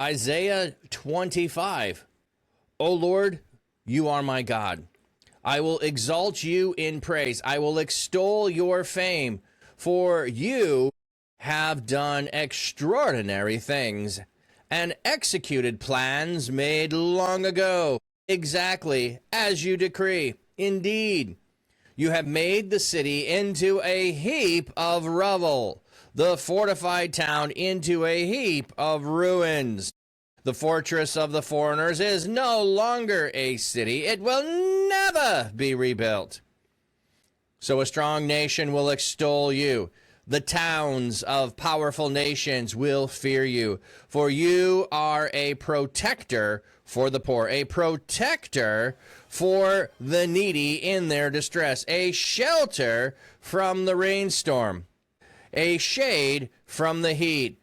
Isaiah 25. O Lord, you are my God. I will exalt you in praise. I will extol your fame, for you have done extraordinary things and executed plans made long ago, exactly as you decree. Indeed, you have made the city into a heap of rubble, the fortified town into a heap of ruins. The fortress of the foreigners is no longer a city. It will never be rebuilt. So a strong nation will extol you. The towns of powerful nations will fear you, for you are a protector for the poor, a protector for the needy in their distress, a shelter from the rainstorm, a shade from the heat.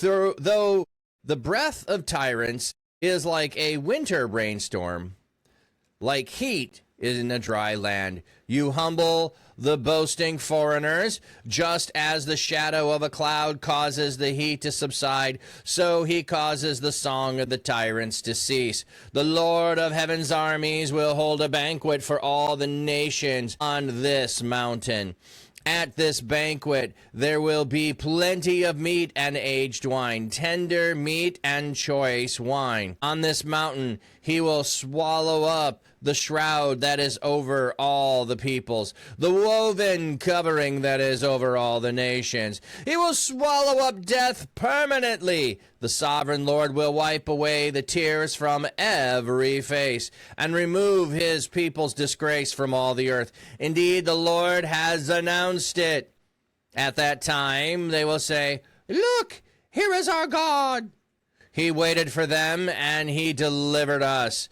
Though the breath of tyrants is like a winter rainstorm, like heat is in a dry land. You humble the boasting foreigners, just as the shadow of a cloud causes the heat to subside, so he causes the song of the tyrants to cease. The Lord of heaven's armies will hold a banquet for all the nations on this mountain. At this banquet, there will be plenty of meat and aged wine, tender meat and choice wine. On this mountain, he will swallow up the shroud that is over all the peoples, the woven covering that is over all the nations. He will swallow up death permanently. The sovereign Lord will wipe away the tears from every face and remove his people's disgrace from all the earth. Indeed, the Lord has announced it. At that time, they will say, "Look, here is our God. He waited for them and he delivered us.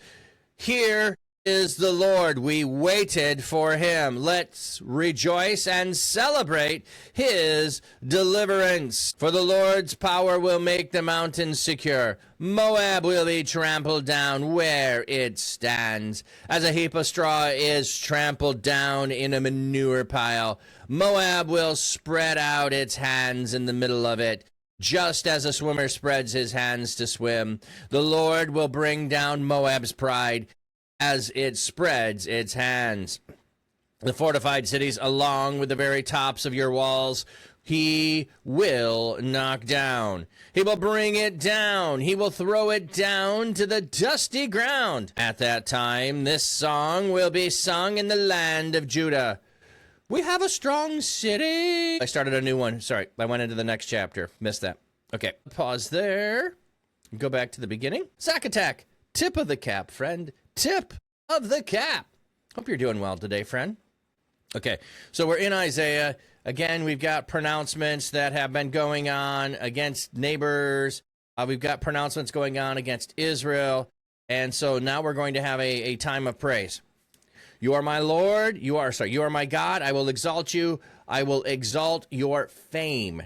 Here is the Lord. We waited for him. Let's rejoice and celebrate his deliverance. For the Lord's power will make the mountains secure. Moab will be trampled down where it stands, as a heap of straw is trampled down in a manure pile. Moab will spread out its hands in the middle of it, just as a swimmer spreads his hands to swim. The Lord will bring down Moab's pride as it spreads its hands. The fortified cities along with the very tops of your walls, he will knock down. He will bring it down. He will throw it down to the dusty ground. At that time, this song will be sung in the land of Judah. We have a strong city. I started a new one. Sorry, I went into the next chapter. Missed that. Okay, pause there. Go back to the beginning. Sack attack. Tip of the cap, friend. Tip of the cap. Hope you're doing well today, friend. Okay, so we're in Isaiah. Again, we've got pronouncements that have been going on against neighbors. We've got pronouncements going on against Israel. And so now we're going to have a time of praise. You are my Lord. You are my God. I will exalt you. I will exalt your fame.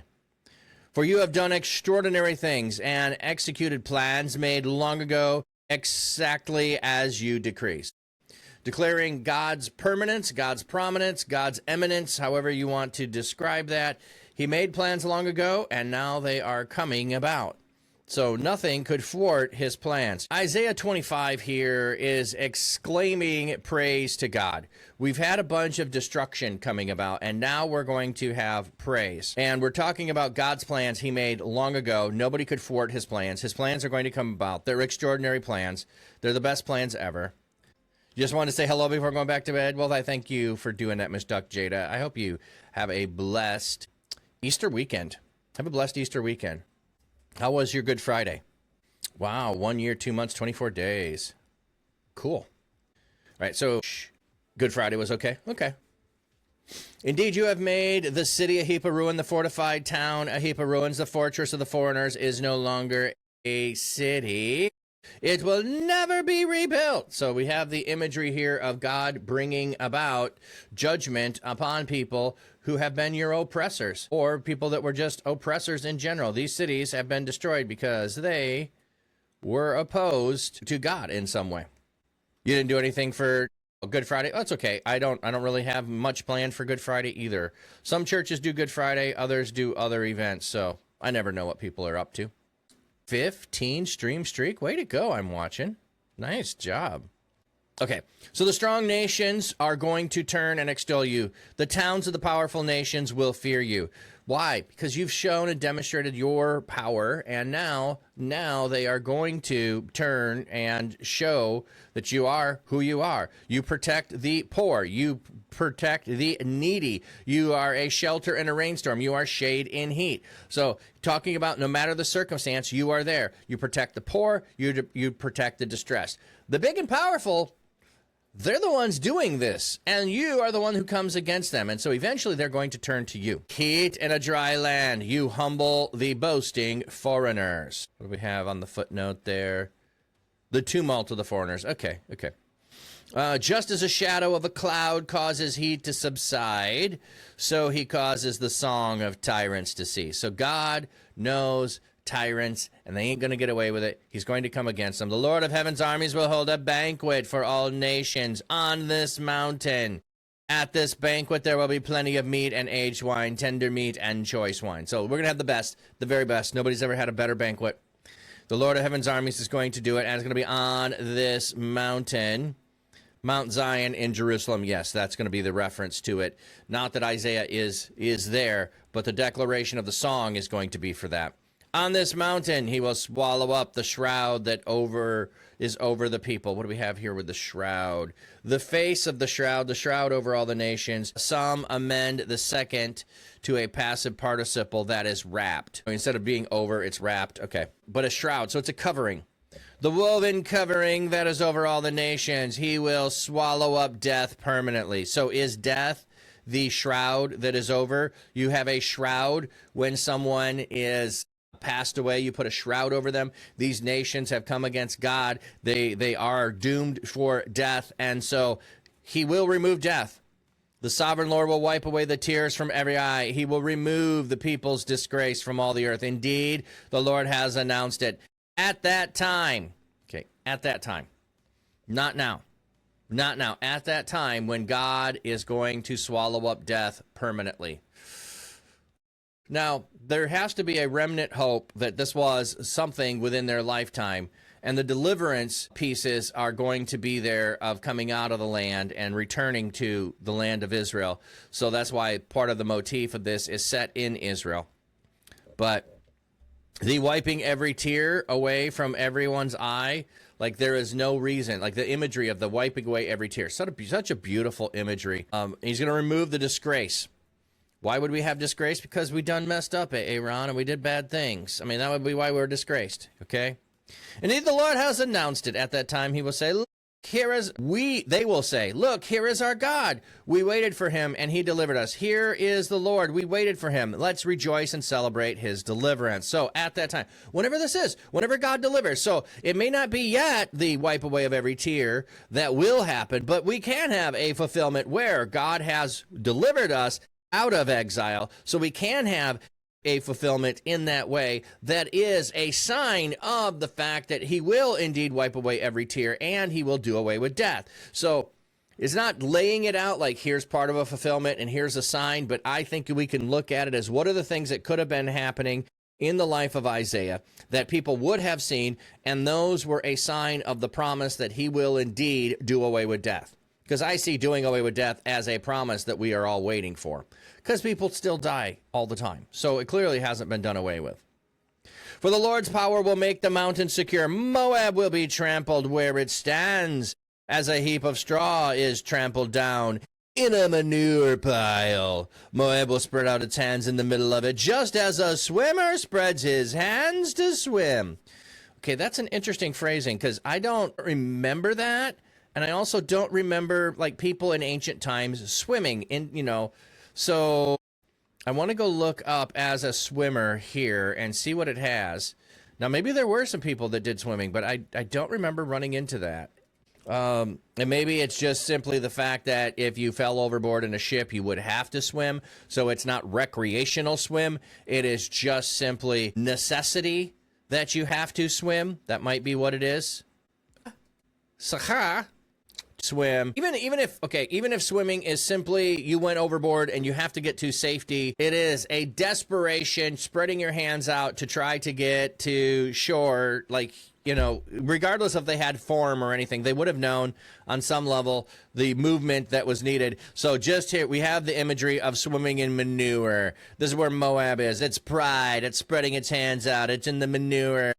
For you have done extraordinary things and executed plans made long ago, exactly as you decree. Declaring God's permanence, God's prominence, God's eminence, however you want to describe that. He made plans long ago, and now they are coming about. So nothing could thwart his plans. Isaiah 25 here is exclaiming praise to God. We've had a bunch of destruction coming about, and now we're going to have praise. And we're talking about God's plans he made long ago. Nobody could thwart his plans. His plans are going to come about. They're extraordinary plans. They're the best plans ever. Just wanted to say hello before going back to bed. Well, I thank you for doing that, Miss Duck Jada. I hope you have a blessed Easter weekend. Have a blessed Easter weekend. How was your Good Friday? Wow, 1 year, 2 months, 24 days. Cool. All right, so Good Friday was okay? Okay. Indeed, you have made the city a heap of ruin, the fortified town a heap of ruins. The fortress of the foreigners is no longer a city. It will never be rebuilt. So we have the imagery here of God bringing about judgment upon people who have been your oppressors, or people that were just oppressors in general. These cities have been destroyed because they were opposed to God in some way. You didn't do anything for Good Friday? Oh, it's okay. I don't really have much planned for Good Friday either. Some churches do Good Friday, others do other events, so I never know what people are up to. 15 stream streak. Way to go, I'm watching. Nice job. Okay, so the strong nations are going to turn and extol you. The towns of the powerful nations will fear you. Why? Because you've shown and demonstrated your power, and now they are going to turn and show that you are who you are. You protect the poor. You protect the needy. You are a shelter in a rainstorm. You are shade in heat. So talking about no matter the circumstance, you are there. You protect the poor. You protect the distressed. The big and powerful, they're the ones doing this, and you are the one who comes against them. And so eventually they're going to turn to you. Heat in a dry land, you humble the boasting foreigners. What do we have on the footnote there? The tumult of the foreigners. Okay. Just as a shadow of a cloud causes heat to subside, so he causes the song of tyrants to cease. So God knows tyrants, and they ain't going to get away with it. He's going to come against them. The Lord of heaven's armies will hold a banquet for all nations on this mountain. At this banquet, there will be plenty of meat and aged wine, tender meat and choice wine. So we're going to have the best, the very best. Nobody's ever had a better banquet. The Lord of heaven's armies is going to do it, and it's going to be on this mountain. Mount Zion in Jerusalem. Yes, that's going to be the reference to it. Not that Isaiah is there, but the declaration of the song is going to be for that. On this mountain, he will swallow up the shroud that is over the people. What do we have here with the shroud? The face of the shroud over all the nations. Some amend the second to a passive participle that is wrapped. Instead of being over, it's wrapped. Okay. But a shroud, so it's a covering. The woven covering that is over all the nations. He will swallow up death permanently. So is death the shroud that is over? You have a shroud when someone is passed away, you put a shroud over them. These nations have come against God. They are doomed for death, and so he will remove death. The sovereign Lord will wipe away the tears from every eye. He will remove the people's disgrace from all the earth. Indeed, the Lord has announced it. At that time, okay, at that time, not now, at that time when God is going to swallow up death permanently. Now, there has to be a remnant hope that this was something within their lifetime, and the deliverance pieces are going to be there of coming out of the land and returning to the land of Israel. So that's why part of the motif of this is set in Israel. But the wiping every tear away from everyone's eye, like there is no reason, like the imagery of the wiping away every tear, such a beautiful imagery. He's going to remove the disgrace. Why would we have disgrace? Because we done messed up, Aaron, and we did bad things. I mean, that would be why we're disgraced, okay? Indeed, the Lord has announced it. At that time, he will say, look, they will say, look, here is our God. We waited for him, and he delivered us. Here is the Lord. We waited for him. Let's rejoice and celebrate his deliverance. So at that time, whenever this is, whenever God delivers. So it may not be yet the wipe away of every tear that will happen, but we can have a fulfillment where God has delivered us out of exile, so we can have a fulfillment in that way that is a sign of the fact that he will indeed wipe away every tear and he will do away with death. So it's not laying it out like here's part of a fulfillment and here's a sign, but I think we can look at it as what are the things that could have been happening in the life of Isaiah that people would have seen, and those were a sign of the promise that he will indeed do away with death. Because I see doing away with death as a promise that we are all waiting for. Because people still die all the time. So it clearly hasn't been done away with. For the Lord's power will make the mountain secure. Moab will be trampled where it stands, as a heap of straw is trampled down in a manure pile. Moab will spread out its hands in the middle of it, just as a swimmer spreads his hands to swim. Okay, that's an interesting phrasing, because I don't remember that. And I also don't remember, like, people in ancient times swimming in, so I want to go look up as a swimmer here and see what it has. Now, maybe there were some people that did swimming, but I don't remember running into that. And maybe it's just simply the fact that if you fell overboard in a ship, you would have to swim. So it's not recreational swim. It is just simply necessity that you have to swim. That might be what it is. Sacha. swim. Even if swimming is simply you went overboard and you have to get to safety, it is a desperation, spreading your hands out to try to get to shore. Like, you know, regardless if they had form or anything, they would have known on some level the movement that was needed. So just here, we have the imagery of swimming in manure. This is where Moab is. It's pride. It's spreading its hands out. It's in the manure.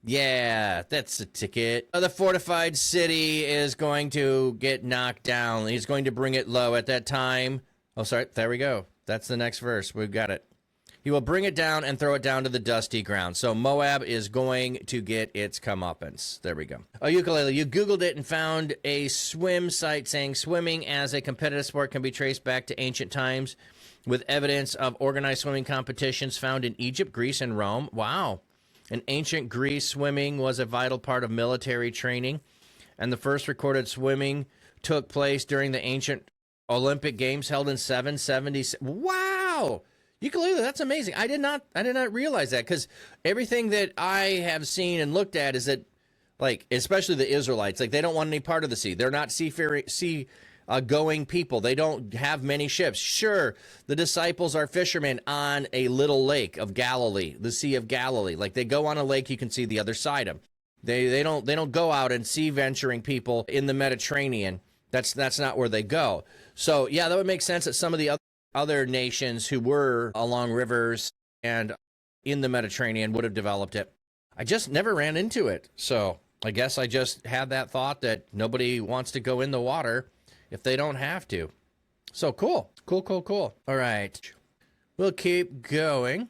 Yeah, that's the ticket. The fortified city is going to get knocked down. He's going to bring it low at that time. Oh, sorry. There we go. That's the next verse. We've got it. He will bring it down and throw it down to the dusty ground. So Moab is going to get its comeuppance. There we go. Oh, ukulele. You Googled it and found a swim site saying swimming as a competitive sport can be traced back to ancient times with evidence of organized swimming competitions found in Egypt, Greece, and Rome. Wow. In ancient Greece, swimming was a vital part of military training, and the first recorded swimming took place during the ancient Olympic Games held in 770. Wow! Ukulele, that's amazing. I did not realize that, because everything that I have seen and looked at is that, like, especially the Israelites, like, they don't want any part of the sea. They're not going people. They don't have many ships. Sure, the disciples are fishermen on a little lake of Galilee, the Sea of Galilee. Like, they go on a lake, you can see the other side of them. They don't go out and sea venturing people in the Mediterranean. That's not where they go. So yeah, that would make sense that some of the other nations who were along rivers and in the Mediterranean would have developed it. I just never ran into it. So I guess I just had that thought that nobody wants to go in the water if they don't have to. So cool. All right. We'll keep going.